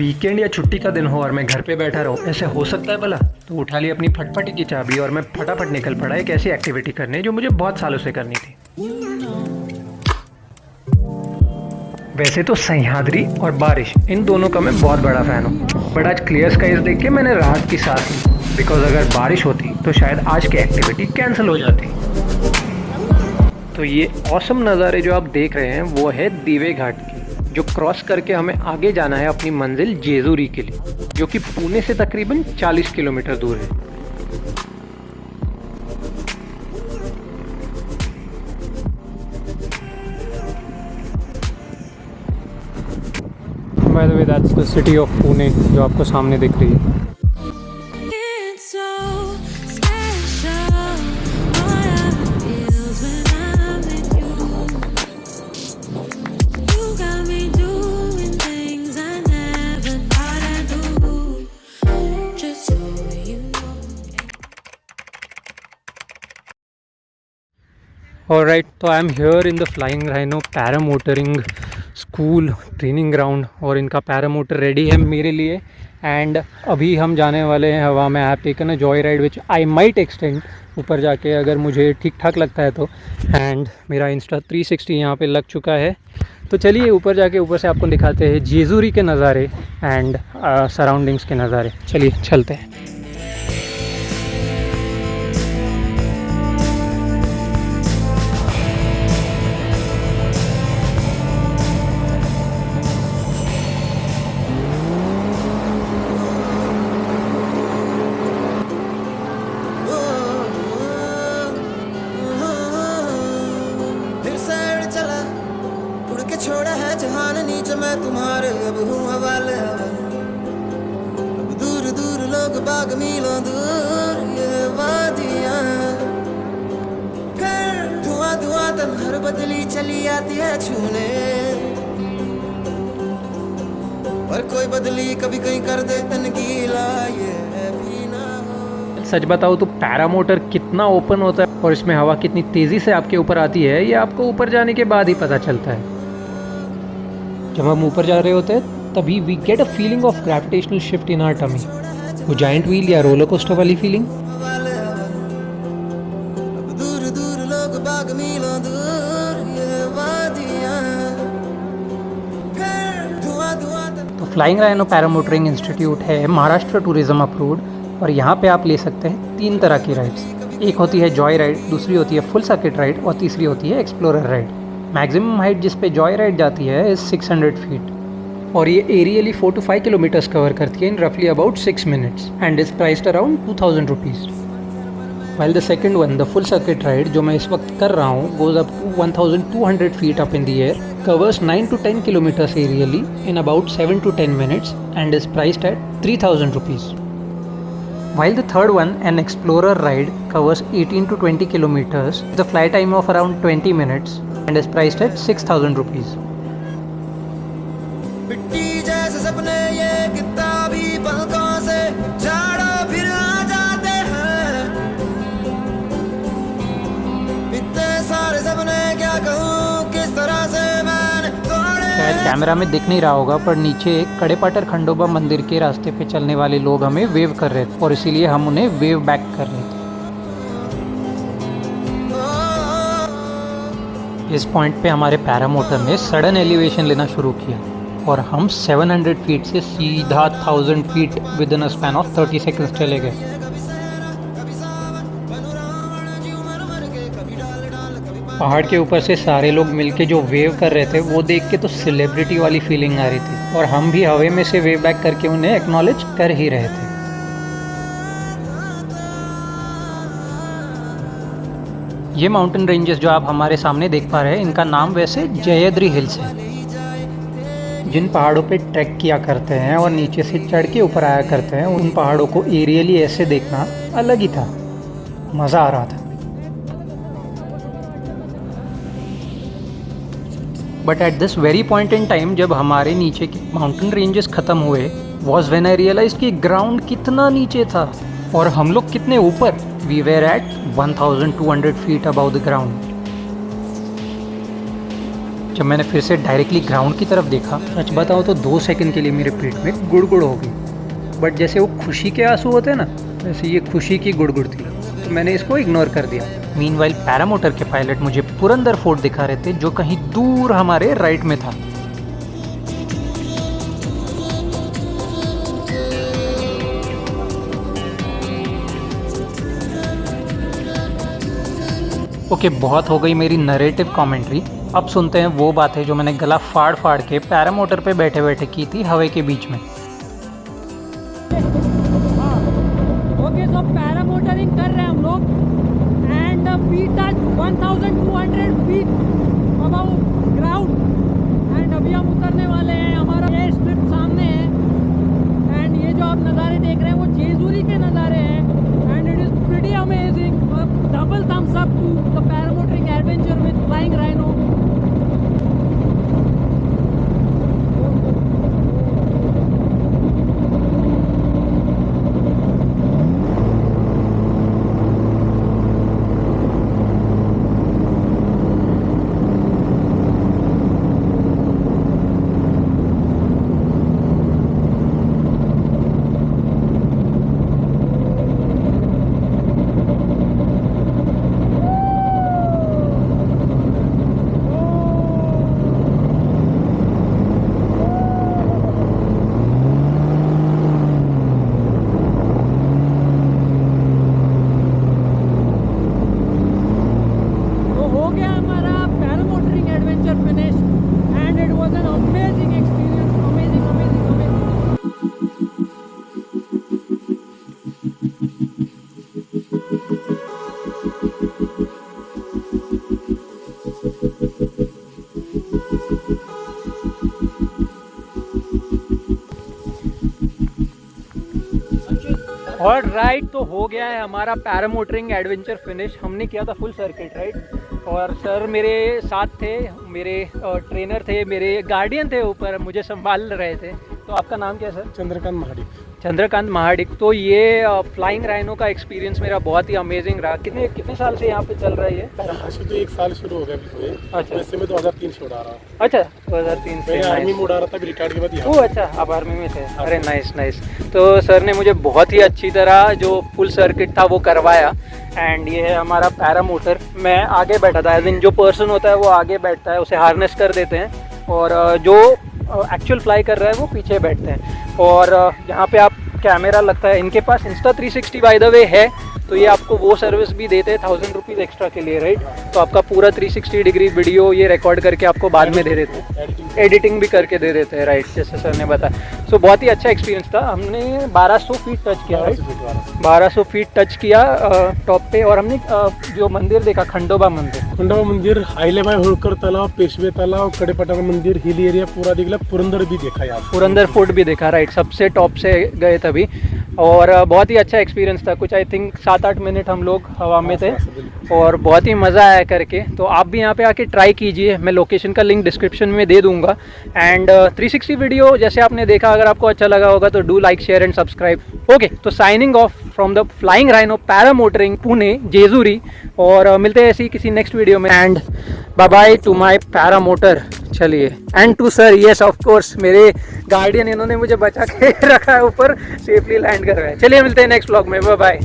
Weekend या छुट्टी का दिन हो और मैं घर पे बैठा रहूँ, ऐसे हो सकता है भला? तो उठा ली अपनी फटफटी की चाबी और मैं फटाफट निकल पड़ा एक ऐसी एक्टिविटी करने जो मुझे बहुत सालों से करनी थी। वैसे तो सह्याद्री और बारिश इन दोनों का मैं बहुत बड़ा फ़ैन हूँ, बट आज क्लियर स्काइज देख के मैंने राहत की सांस ली, बिकॉज अगर बारिश होती तो शायद आज की एक्टिविटी कैंसिल हो जाती। तो ये औसम नज़ारे जो आप देख रहे हैं वो है दीवे घाट की, जो क्रॉस करके हमें आगे जाना है अपनी मंजिल जेजुरी के लिए, जो कि पुणे से तकरीबन 40 किलोमीटर दूर है। By the way, that's the city of Pune जो आपको सामने दिख रही है। It's so special. All I feels when I'm with you. You got me doing things I never thought I'd do. Just so you know. Alright, तो I am here in the flying rhino paramotoring school training ground और इनका paramotor ready है मेरे लिए। And अभी हम जाने वाले हैं हवा में। I have taken a joy ride which I might extend ऊपर जाके अगर मुझे ठीक ठाक लगता है तो। एंड मेरा इंस्टा 360 यहाँ पे लग चुका है। तो चलिए ऊपर जाके ऊपर से आपको दिखाते हैं जेजुरी के नज़ारे एंड सराउंडिंग्स के नज़ारे। चलिए चलते हैं। फिर साइड चला उड़ के छोड़ा है जहान नीचे मैं तुम्हारे अब हूँ हवाले अब दूर दूर लोग बाग मीलों दूर ये वादियाँ फिर धुआं धुआं तब हर बदली चली आती है छूने पर कोई बदली कभी कहीं कर दे तन गीला ये भी ना हो। सच बताओ तो पैरामोटर कितना ओपन होता है और इसमें हवा कितनी तेज़ी से आपके ऊपर आती है, ये आपको ऊपर जाने के बाद ही पता चलता है। जब हम ऊपर जा रहे होते हैं तभी we get a feeling of gravitational shift in our tummy, वो जायंट व्हील या रोलर कोस्टर वाली फीलिंग। अब दूर दूर लोग बाग मीलों दूर ये वादियाँ फिर धुआं धुआं तब तो फ्लाइंग राइनो पैरामोटरिंग इंस्टीट्यूट है महाराष्ट्र टूरिज्म अप्रूव्ड और यहाँ पे आप ले सकते हैं 3 तरह की राइड्स। एक होती है जॉय राइड, दूसरी होती है फुल सर्किट राइड और तीसरी होती है एक्सप्लोरर राइड। मैक्सिमम हाइट जिस पे जॉय राइड जाती है इज़ 600 फीट और ये एरियली 4 to 5 किलोमीटर्स कवर करती है इन रफली about 6 minutes and is priced around 2000 rupees. While the second one, the full circuit ride जो मैं इस वक्त कर रहा हूँ, goes up to 1200 feet up in the air, covers 9 to 10 kilometers aerially in about 7 to 10 minutes and is priced at 3000 rupees. While the third one, an explorer ride, covers 18 to 20 kilometers with a fly time of around 20 minutes and is priced at 6000 rupees. मिट्टी जैसे सपने ये किताबी पलकों से झाड़ो फिर आ जाते हैं इतने सारे सपने क्या कहूँ किस तरह से मैंने तोड़े। शायद कैमरा में दिख नहीं रहा होगा पर नीचे एक कड़ेपाटर खंडोबा मंदिर के रास्ते पे चलने वाले लोग हमें वेव कर रहे थे और इसीलिए हम उन्हें वेव बैक कर रहे थे। इस पॉइंट पे हमारे पैरामोटर ने सडन एलिवेशन लेना शुरू किया और हम 700 फीट से सीधा 1000 feet with in a span of 30 seconds चले गए। पहाड़ के ऊपर से सारे लोग मिलके जो वेव कर रहे थे वो देख के तो सेलिब्रिटी वाली फीलिंग आ रही थी और हम भी हवा में से वेव बैक करके उन्हें एक्नॉलेज कर ही रहे थे। ये माउंटेन रेंजेस जो आप हमारे सामने देख पा रहे हैं इनका नाम वैसे जयद्री हिल्स है। जिन पहाड़ों पे ट्रैक किया करते हैं और नीचे से चढ़ के ऊपर आया करते हैं उन पहाड़ों को एरियली ऐसे देखना अलग ही था, मज़ा आ रहा था। But at this very point in time जब हमारे नीचे के माउंटेन रेंजेस ख़त्म हुए वॉज व्हेन आई रियलाइज कि ग्राउंड कितना नीचे था और हम लोग कितने ऊपर। We were at 1200 feet above the ground. जब मैंने फिर से डायरेक्टली ग्राउंड की तरफ देखा, सच बताओ तो 2 सेकंड के लिए मेरे पेट में गुड़गुड़ हो गई। बट जैसे वो खुशी के आंसू होते हैं ना, वैसे ये खुशी की गुड़गुड़ थी, तो मैंने इसको इग्नोर कर दिया। मीनवाइल पैरामोटर के पायलट मुझे पुरंदर फोर्ट दिखा रहे थे, जो कहीं दूर हमारे राइट में था। ओके, बहुत हो गई मेरी नरेटिव कमेंट्री। अब सुनते हैं वो बातें जो मैंने गला फाड़ फाड़ के पैरामोटर पे बैठे बैठे की थी हवा के बीच में। ओके, तो पैरामोटरिंग कर रहे हैं हम लोग and we touch 1200 feet above ground and अभी हम उतरने वाले हैं। हमारा एयर स्ट्रिप सामने है एंड ये जो आप नज़ारे देख रहे हैं वो जेजूरी के नज़ारे हैं and it is pretty amazing. Double thumbs up to the paramotoring adventure with flying rhino. और राइड तो हो गया है हमारा पैरामोटरिंग एडवेंचर फिनिश। हमने किया था फुल सर्किट राइड और सर मेरे साथ थे, मेरे ट्रेनर थे, मेरे गार्डियन थे ऊपर, मुझे संभाल रहे थे। तो आपका नाम क्या है सर? चंद्रकांत महाडिक। चंद्रकांत महाडिक। तो ये फ्लाइंग राइनो का एक्सपीरियंस मेरा बहुत ही अमेजिंग रहा। कितने साल से यहाँ पे चल रहा है ये? ऐसे तो 1 साल शुरू हो गया अभी तो ये। अच्छा, वैसे मैं 2003 से उड़ा रहा हूँ। अच्छा 2003 से आर्मी में उड़ा रहा था, अभी रिटायर्ड के बाद यहाँ। ओह अच्छा, आप आर्मी में थे। अरे नाइस नाइस। तो सर ने मुझे बहुत ही अच्छी तरह जो फुल सर्किट था वो करवाया एंड ये है हमारा पैरामोटर। मैं आगे बैठा था, एज इन जो पर्सन होता है वो आगे बैठता है, उसे हार्नेस कर देते हैं और जो एक्चुअल फ्लाई कर रहा है वो पीछे बैठते हैं। और यहाँ पे आप कैमरा लगता है इनके पास, इंस्टा 360 बाय द वे है, तो ये आपको वो सर्विस भी देते हैं 1000 रुपीज़ एक्स्ट्रा के लिए राइट। तो आपका पूरा 360 डिग्री वीडियो ये रिकॉर्ड करके आपको बाद में दे देते हैं, एडिटिंग भी करके दे देते हैं राइट, जैसे सर ने बताया। सो बहुत ही अच्छा एक्सपीरियंस था। हमने 1200 फीट टच किया राइट, 1200 फीट टच किया टॉप पे। और हमने जो मंदिर देखा, खंडोबा मंदिर, आहिल्याबाई होळकर तलाव, पेशवे तलाव, कडेपठार मंदिर, हिल एरिया पूरा दिखला, पुरंदर भी देखा यार, पुरंदर फोर्ट भी देखा राइट, सबसे टॉप से गए तभी। और बहुत ही अच्छा एक्सपीरियंस था। कुछ आई थिंक 7-8 मिनट हम लोग हवा में थे और बहुत ही मज़ा आया करके। तो आप भी यहाँ पे आके ट्राई कीजिए, मैं लोकेशन का लिंक डिस्क्रिप्शन में दे दूँगा। एंड 360 वीडियो जैसे आपने देखा, अगर आपको अच्छा लगा होगा तो do like, share and subscribe. Okay, तो signing off from the flying rhino paramotoring Pune Jejuri, और मिलते हैं ऐसी किसी नेक्स्ट वीडियो में। And bye bye to my paramotor. चलिए, and to sir, yes of course, मेरे गार्डियन, इन्होंने मुझे बचा के रखा है ऊपर, सेफली लैंड करवाया। चलिए मिलते हैं नेक्स्ट व्लॉग में, बाय बाय।